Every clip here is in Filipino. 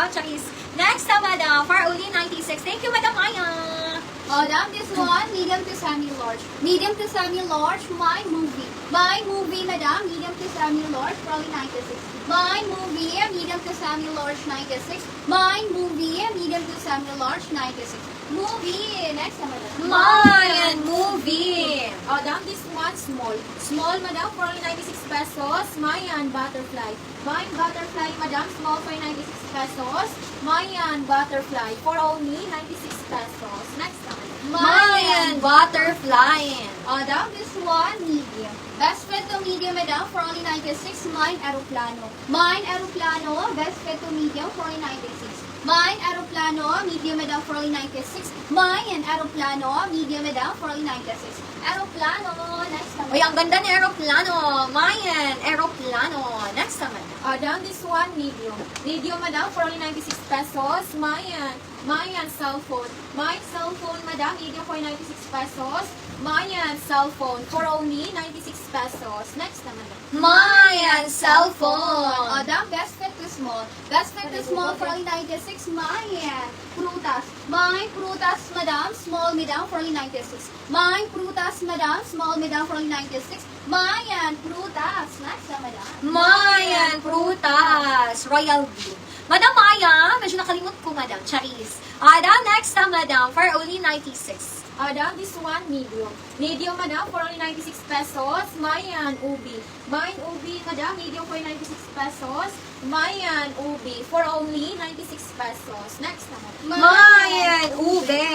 madam. Charis. Next na, madam. For only 96. Thank you, madam Maya. Madam, this one, medium to semi-large. Medium to semi-large, my movie. My movie, madam, medium to semi-large, probably 96. My movie, medium to semi-large, 96. My movie, medium to semi-large, 96. Movie, next na, madam. Mayan movie. Madam, this one, small. Small, madam, for only 96 pesos. Mayan butterfly. Mayan butterfly, madam, small for 96 pesos. Mayan butterfly for only 96 pesos. Next na, madam. Mayan butterfly. Madam, this one, medium. Best fit to medium, madam, for only 96. Mine aeroplano. Mine aeroplano, best fit to medium for only 96. Mine aeroplano, medium, madam, for only 96. Mine aeroplano, medium, madam, for only 96. Aeroplano, next naman. Uy, ang ganda ni aeroplano. Mayan, aeroplano. Next naman. Madam, this one, medium. Medium, madam, for only 96 pesos. Mayan cell phone. My cell phone, madam, medium for 96 pesos. Mayan cell phone for only 96 pesos. Next naman. Mayan cellphone. Madam, best fit to small. Best fit to small for only 96. Mayan prutas. My prutas, madam, small, madam, for only 96. My prutas, madam, small, madam, for only 96. Mayan prutas. Next naman, madam. Mayan prutas. Royal Blue. Madam Maya, medyo nakalimot ko, madam. Charis. Madam, next na, madam, for only 96. Madam, this one, medium. Medium, madam, for only 96 pesos. Mayan ubi. Mayan ubi, madam, medium for 96 pesos. Mayan ubi for only 96 pesos. Next naman. Mayan ube.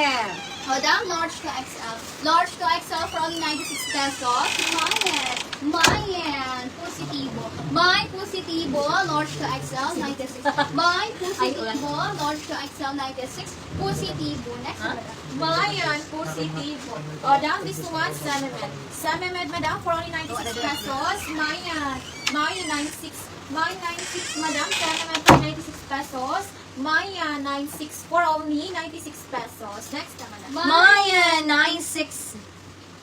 Madam, large to XL. Large to XL for only 96 pesos. Mayan positibo. My positibo, large to XL, 96. My positibo, large to XL, 96. Positibo. Next naman. Mayan positibo. Madam, this one, semi-med. Semi-med, madam, for only 96 pesos. Mayan 96. Mayan 96, madam, semi-med for 96 pesos. Mayan 96 for only 96 pesos. Next naman. Mayan 96.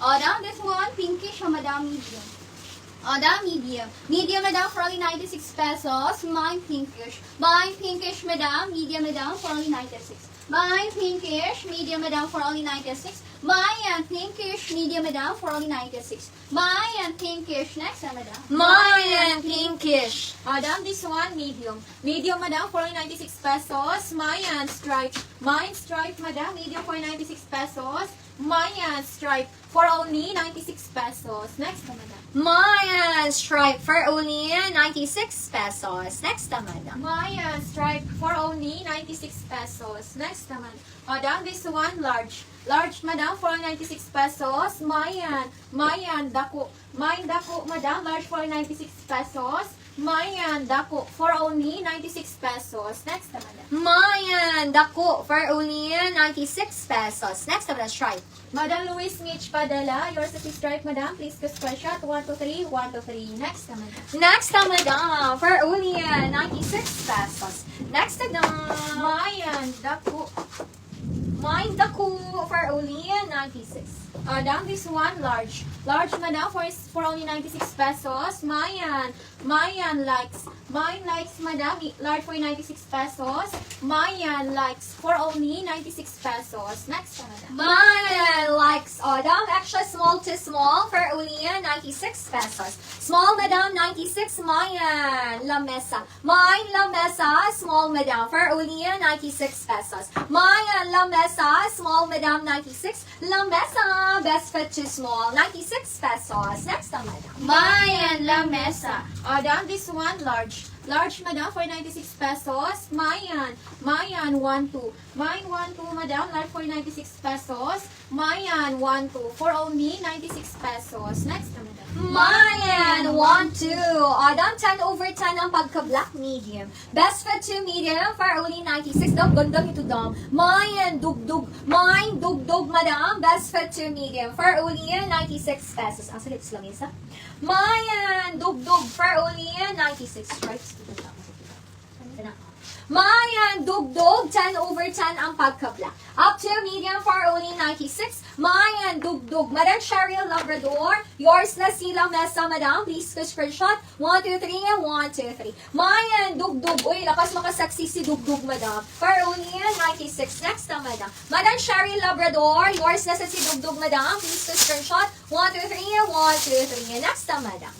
Madam, this one, pinkish, madam, medium. Madam, medium. Medium, madam, for only 96 pesos. Mine pinkish. Mine pinkish, madam, medium, madam, for only 96. Mine pinkish, medium, madam, for only 96. Mine pinkish, medium, madam, for only 96. Mine pinkish. Next, madam. Mayan pinkish. Madam, this one, medium. Medium, madam, for only 96 pesos. Mayan stripe. Mine stripe, madam, medium for 96 pesos. Mayan stripe for only 96 pesos. Next, madam. Mayan stripe for only 96 pesos. Next na, madam. Mayan stripe for only 96 pesos. Next naman. Madam, this one, large. Large, madam, for 96 pesos. Mayan dako. Mayan dako, madam, large for 96 pesos. Mayan dako for only 96 pesos. Next naman. Mayan dako for only 96 pesos. Next na, madam, stripe. Madam Luis Mitch Padala, yours is stripe, madam. Please go screenshot. 1, 2, 3, 1, 2, 3. Next naman. Next na, madam, for only 96 pesos. Next na, Mayan dako. Mayan dako for only 96. Madam, this one, large. Large, madam, for only 96 pesos. Mayan likes. Mayan likes, madam, large for 96 pesos. Mayan likes for only 96 pesos. Next, madam. Mayan likes, madam, extra small to small for only 96 pesos. Small, madam, 96. Mayan lamesa. Mayan lamesa, small, madam, for only 96 pesos. Mayan lamesa, small, madam, 96. Lamesa, best fit to small, 96 pesos. Next na, madam. Mayan lamesa. Madam, this one, large. Large, madam, for 96 pesos. Mayan 1, 2. Mayan 1, 2, madam, large for 96 pesos. Mayan 1, 2, for only 96 pesos. Next na, madam. Mayan 1, 2. Adam, 10 over 10 ang pagka-black medium. Best fit to medium for only 96. Dam, ganda nito, dam. Mayan dugdug. Mayan dugdug, madam. Best fit to medium for only 96 pesos. Ang salit lang isa. Mayan dugdug for only 96 stripes. Mayan, dugdog, 10 over 10 ang pagkabla. Up to medium for only 96. Mayan, dugdog. Madam Cheryl Labrador, yours na si Lamesa, madam. Please screenshot. 1, 2, 3, 1, 2, 3. Mayan, dugdog. Uy, lakas makasaksi si dugdog, madam. For only 96. Next na, madam. Madam Cheryl Labrador, yours na sa si dugdog, madam. Please screenshot. 1, 2, 3, 1, 2, 3. Next na, madam.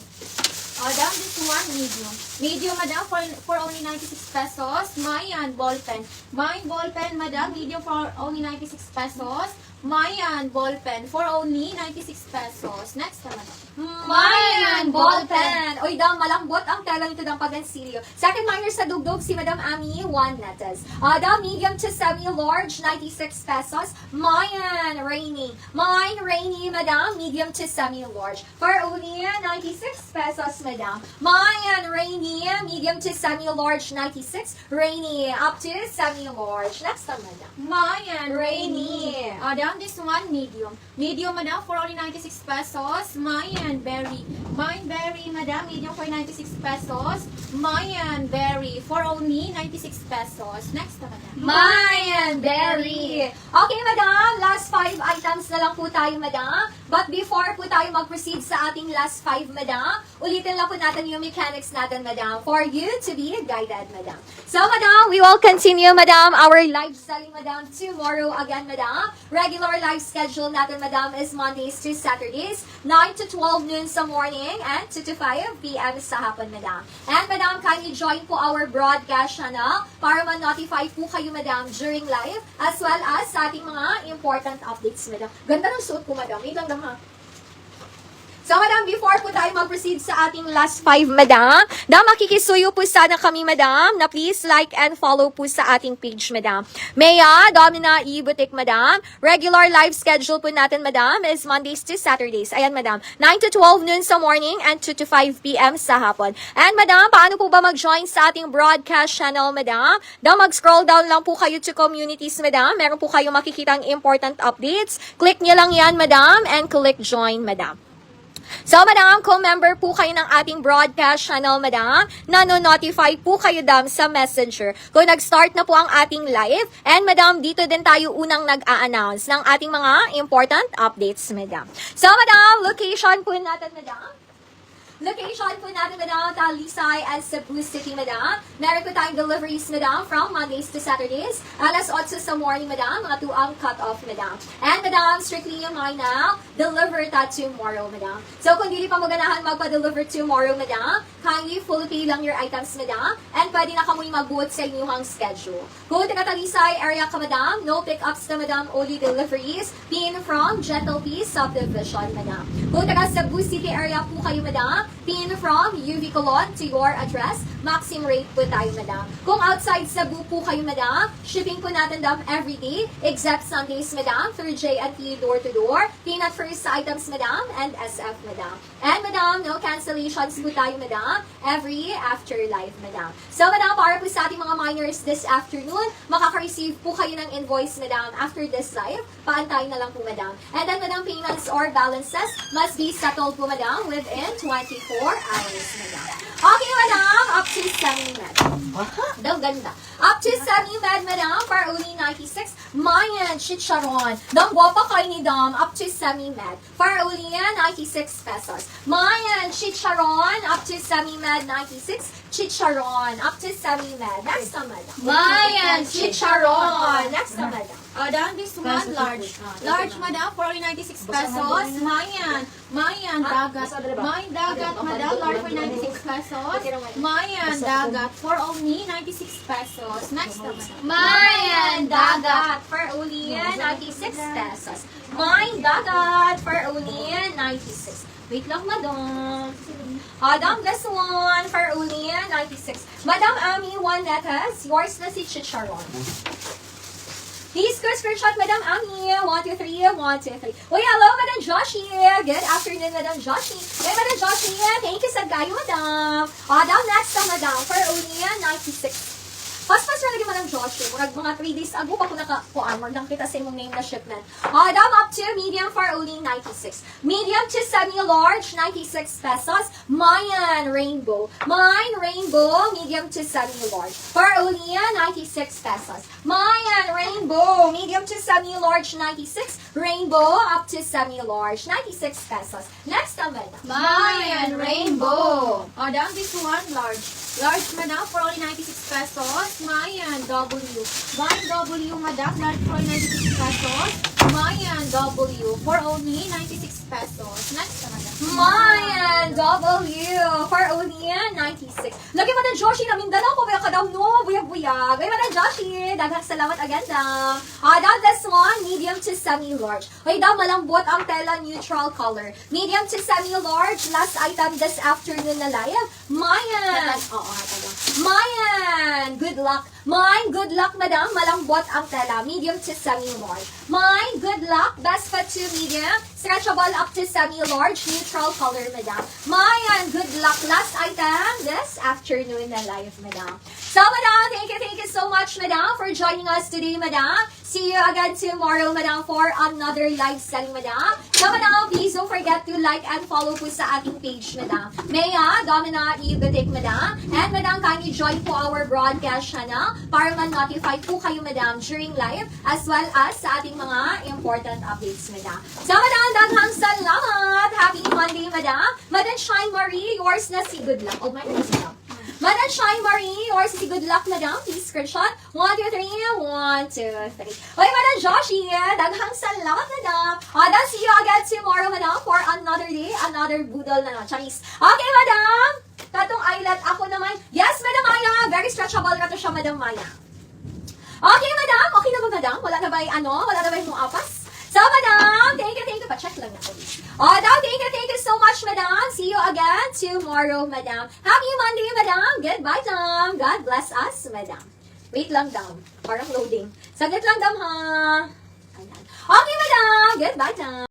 Madam, this one, medium. Medium, madam, for only 96 pesos. Mayan, ball pen. Mine ball pen, madam, medium for only 96 pesos. Mayan, ball pen for only 96 pesos. Next na, madam. Mayan, ball pen. Uy, dam, malambot ang tela nito ng pagansilyo. Second minor sa dugdog, si Madam Ami, 1 netas. Dam, medium to semi-large, 96 pesos. Mayan, rainy. Mine, rainy, madam, medium to semi-large. For only 96 pesos, madam. Mayan, rainy, medium to semi-large, 96. Rainy, up to semi-large. Next time, madam. Mayan, Rainy. Madam, this one, medium. Medium, madam, for only 96 pesos. Mayan, berry. Mine, berry, madam, medium for 96 pesos. Mayan, berry, for only 96 pesos. Next na, madam. Mayan Berry. Okay, madam. Last 5 items na lang po tayo, madam. But before po tayo mag-proceed sa ating last 5, madam, ulitin lang po natin yung mechanics natin, madam, for you to be guided, madam. So, madam, we will continue, madam, our live selling, madam, tomorrow again, madam. Regular live schedule natin, madam, is Mondays to Saturdays, 9 to 12 noon sa morning, and 2 to 5 p.m. sa hapon, madam. And, madam, kindly join po our broadcast channel para ma-notify po kayo, madam, during live, as well as sa ating mga important updates, madam. Ganda ng suot ko, madam. Wait lang, ha? So, madam, before po tayo mag-proceed sa ating last 5, madam, makikisuyo po sana kami, madam, na please like and follow po sa ating page, madam. Maya, Domina E. Boutique, madam. Regular live schedule po natin, madam, is Mondays to Saturdays. Ayan, madam. 9 to 12 noon sa morning and 2 to 5 p.m. sa hapon. And, madam, paano po ba mag-join sa ating broadcast channel, madam? Mag-scroll down lang po kayo to communities, madam. Meron po kayong makikitang important updates. Click nyo lang yan, madam, and click join, madam. So, madam, kung member po kayo ng ating broadcast channel, madam, nano-notify po kayo, dam, sa messenger kung nag-start na po ang ating live. And, madam, dito din tayo unang nag-a-announce ng ating mga important updates, madam. So, madam, location po natin, madam. Location po natin, madam, Talisay and Cebu City, madam. Meron po tayong deliveries, madam, from Mondays to Saturdays. Alas 8 sa morning, madam. Mga 2 ang cut-off, madam. And, madam, strictly yung mga now, deliver that tomorrow, madam. So, kung hindi pa maganahan magpa-deliver tomorrow, madam, kindly full pay lang your items, madam. And pwede na kamoy mag-boot sa inyong schedule. Kung taga Talisay area ka, madam, no pick-ups na, madam, only deliveries. Pin from Gentle Peace Subdivision, madam. Kung taga Cebu City area po kayo, madam, pin from UV Colon to your address. Maximum rate po tayo, madam. Kung outside Cebu po kayo, madam, shipping po natin, madam, everyday, except Sundays, madam, through J&P door-to-door. Peanut first sa items, madam, and SF, madam. And, madam, no cancellations po tayo, madam, every after live, madam. So, madam, para po sa ating mga minors this afternoon, makaka-receive po kayo ng invoice, madam, after this live. Paantay na lang po, madam. And then, madam, payments or balances must be settled po, madam, within 24 hours, madam. Okay, madam, up to semi-med. Daw ganda. Up to semi-med, madam, for only 96. Mayan, chicharon. Dam, guwapa kayo ni Dam, up to semi-med. For only 96 pesos. Mayan, chicharon, up to semi-med, 96. Chicharon, up to semi-med. Next na, madam. Mayan, chicharon. Next na, madam. Madam, this one, large. Large, madam, for only 96 pesos. Mayan, dagat. Mayan, dagat, madam, large for 96 pesos. Mayan, dagat, for only 96 pesos. Next na, madam. Mayan dagat for only 96 pesos. Mayan dagat for only 96. Wait lang, madam. Madam, this one for only 96. Madam Ami, 1 netas. Yours na si Chicharon. Please go screenshot, Madam Ami. 1, 2, 3, 1, 2, 3. Uy, hello, Madam Joshi. Good afternoon, Madam Joshi. Hey, Madam Joshi. Thank you sa gayo, Madam. Madam, next na, Madam, for only 96. Paspas na lagi man ang Josh. Murag mga 3 days ago pa ko naka-armor lang kita sa imong name na shipment. Dam up to medium for only 96. Medium to semi-large, 96 pesos. Mayan Rainbow. Mine Rainbow, medium to semi-large. For only 96 pesos. Mayan Rainbow, medium to semi-large, 96. Rainbow up to semi-large, 96 pesos. Next naman. Mayan Rainbow. Madam, this one, large. Large, madam, for only 96 pesos. Mayan W. Mayan W, madam, large for only 96 pesos. Mayan W, for only 96 pesos. Next, madam. Mayan W for only 96. Lagi mo na Joshi na Mindanao ko ba kadam no buyag-buyag. Ay man Joshi, daghang salamat agad daw. Daw this one medium to semi-large. Ay daw malambot ang tela neutral color. Medium to semi-large last item this afternoon na live. Mayan. Oo, taga. Mayan, good luck. Mine, good luck, madam. Malambot ang tela. Medium to semi-large. Mine, good luck. Best cut to medium. Stretchable up to semi-large. Neutral color, madam. Mayan, good luck. Last item this afternoon na live, madam. So, madam, thank you so much, madam, for joining us today, madam. See you again tomorrow, madam, for another live selling, madam. So, madam, please don't forget to like and follow po sa ating page, madam. Maya, Domina, Iugatik, madam. And, madam, kindly join po our broadcast channel para man-notify po kayo, madam, during live as well as sa ating mga important updates, madam. So, madam, daghang salamat! Happy Monday, madam. Madam Shine Marie, yours na si Good Luck. Oh, my name is madam. Madam Shine Marie, yours is si Good Luck, madam. Please screenshot. 1, 2, 3. 1, 2, 3. Okay, Madam Joshi, daghang salamat, madam. Then see you again tomorrow, madam, for another day, another budol na Chinese. Okay, madam. Tatong eyelet ako naman. Yes, Madam Maya. Very stretchable na to siya, Madam Maya. Okay, madam. Okay na ba, madam? Wala na ba Wala na ba yung apas? So, madam, thank you. Pa-check lang ako. Daw, thank you so much, madam. See you again tomorrow, madam. Happy Monday, madam. Goodbye, madam. God bless us, madam. Wait lang, dam. Parang loading. Saglit lang, dam, ha? Ayan. Okay, madam. Goodbye, dam.